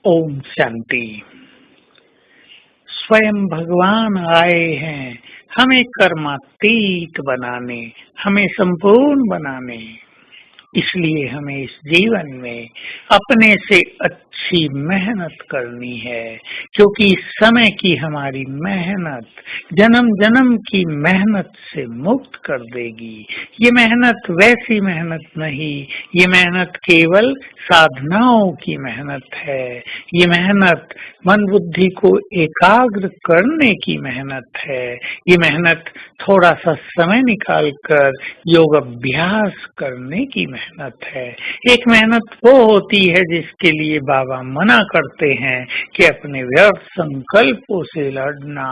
ओम शांति। स्वयं भगवान आए हैं हमें कर्मातीत बनाने, हमें संपूर्ण बनाने। इसलिए हमें इस जीवन में अपने से अच्छी मेहनत करनी है, क्योंकि इस समय की हमारी मेहनत जन्म जन्म की मेहनत से मुक्त कर देगी। ये मेहनत वैसी मेहनत नहीं, ये मेहनत केवल साधनाओं की मेहनत है। ये मेहनत मन बुद्धि को एकाग्र करने की मेहनत है। ये मेहनत थोड़ा सा समय निकालकर योग अभ्यास करने की मेहनत है। एक मेहनत वो होती है जिसके लिए बाबा मना करते हैं कि अपने व्यर्थ संकल्पों से लड़ना,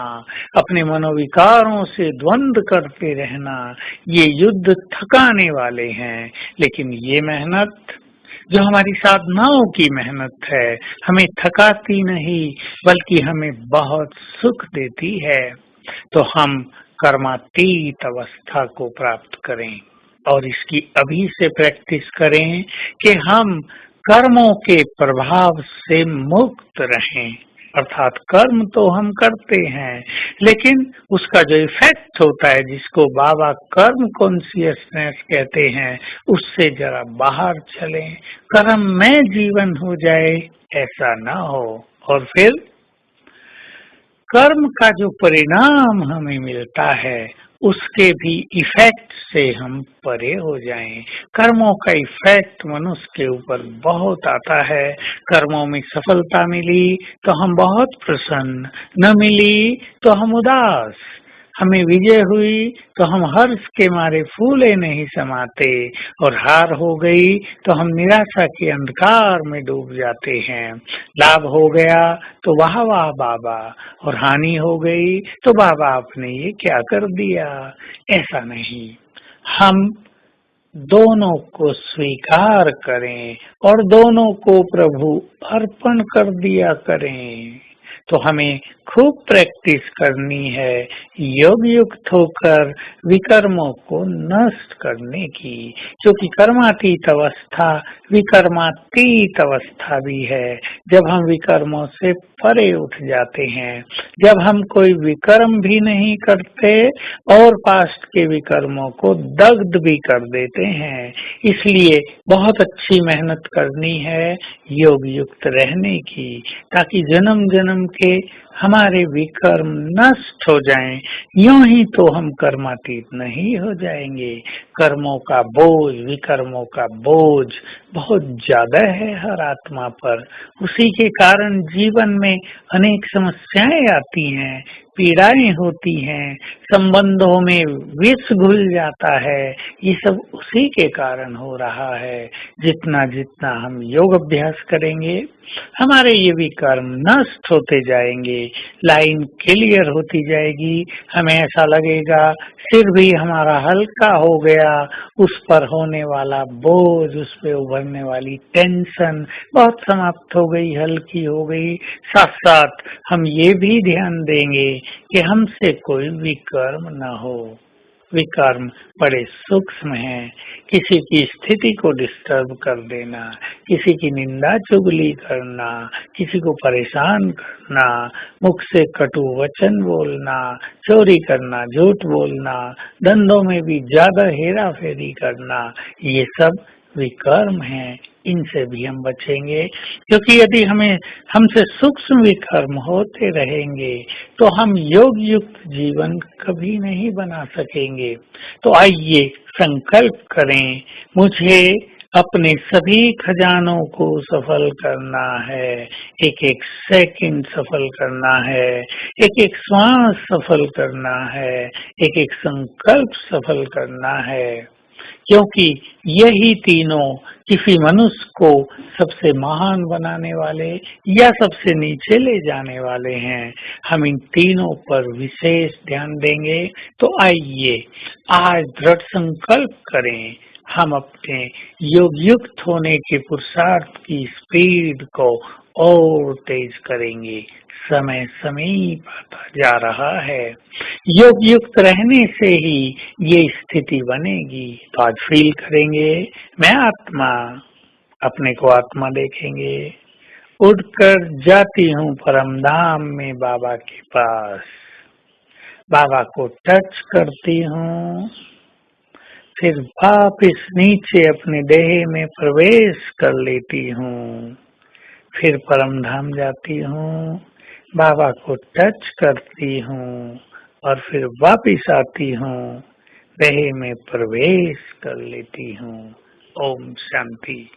अपने मनोविकारों से द्वंद्व करते रहना, ये युद्ध थकाने वाले हैं। लेकिन ये मेहनत जो हमारी साधनाओं की मेहनत है, हमें थकाती नहीं बल्कि हमें बहुत सुख देती है। तो हम कर्मातीत अवस्था को प्राप्त करें और इसकी अभी से प्रैक्टिस करें कि हम कर्मों के प्रभाव से मुक्त रहें। अर्थात कर्म तो हम करते हैं, लेकिन उसका जो इफेक्ट होता है, जिसको बाबा कर्म कॉन्शियसनेस कहते हैं, उससे जरा बाहर चलें। कर्म में जीवन हो जाए, ऐसा ना हो। और फिर कर्म का जो परिणाम हमें मिलता है, उसके भी इफेक्ट से हम परे हो जाएं। कर्मों का इफेक्ट मनुष्य के ऊपर बहुत आता है। कर्मों में सफलता मिली तो हम बहुत प्रसन्न, न मिली तो हम उदास, हमें विजय हुई तो हम हर्ष के मारे फूले नहीं समाते, और हार हो गई तो हम निराशा के अंधकार में डूब जाते हैं। लाभ हो गया तो वाह वाह बाबा, और हानि हो गई तो बाबा आपने ये क्या कर दिया। ऐसा नहीं, हम दोनों को स्वीकार करें और दोनों को प्रभु अर्पण कर दिया करें। तो हमें खूब प्रैक्टिस करनी है योग युक्त होकर विकर्मों को नष्ट करने की, क्योंकि कर्मातीत अवस्था विकर्मातीत अवस्था भी है। जब हम विकर्मों से परे उठ जाते हैं, जब हम कोई विकर्म भी नहीं करते और पास्ट के विकर्मों को दग्ध भी कर देते हैं। इसलिए बहुत अच्छी मेहनत करनी है योग युक्त रहने की, ताकि जन्म जन्म के हमारे विकर्म नष्ट हो जाएं। यूं ही तो हम कर्मातीत नहीं हो जाएंगे। कर्मों का बोझ, विकर्मों का बोझ बहुत ज्यादा है हर आत्मा पर। उसी के कारण जीवन में अनेक समस्याएं आती हैं, पीड़ाएं होती हैं, संबंधों में विष घुल जाता है। ये सब उसी के कारण हो रहा है। जितना जितना हम योग अभ्यास करेंगे, हमारे ये भी कर्म नष्ट होते जाएंगे, लाइन क्लियर होती जाएगी। हमें ऐसा लगेगा सिर भी हमारा हल्का हो गया, उस पर होने वाला बोझ, उस पे उभरने वाली टेंशन बहुत समाप्त हो गई, हल्की हो गई। साथ साथ हम ये भी ध्यान देंगे कि हमसे कोई विकर्म न हो। विकर्म बड़े सूक्ष्म हैं। किसी की स्थिति को डिस्टर्ब कर देना, किसी की निंदा चुगली करना, किसी को परेशान करना, मुख से कटु वचन बोलना, चोरी करना, झूठ बोलना, धंधों में भी ज्यादा हेरा फेरी करना, ये सब विकर्म हैं। इनसे भी हम बचेंगे, क्योंकि यदि हमसे सूक्ष्म विकर्म होते रहेंगे तो हम योग युक्त जीवन कभी नहीं बना सकेंगे। तो आइए संकल्प करें, मुझे अपने सभी खजानों को सफल करना है। एक एक सेकंड सफल करना है, एक एक श्वास सफल करना है, एक एक संकल्प सफल करना है, क्योंकि यही तीनों किसी मनुष्य को सबसे महान बनाने वाले या सबसे नीचे ले जाने वाले हैं। हम इन तीनों पर विशेष ध्यान देंगे। तो आइए आज दृढ़ संकल्प करें, हम अपने योग युक्त होने के पुरुषार्थ की स्पीड को और तेज करेंगे। समय समीप आता जा रहा है। योग युक्त रहने से ही ये स्थिति बनेगी। तो आज फील करेंगे, मैं आत्मा, अपने को आत्मा देखेंगे, उड़कर जाती हूँ परम धाम में बाबा के पास। बाबा को टच करती हूँ, फिर वापिस नीचे अपने देह में प्रवेश कर लेती हूँ। फिर परम धाम जाती हूँ, बाबा को टच करती हूँ और फिर वापिस आती हूँ, देह में प्रवेश कर लेती हूँ। ओम शांति।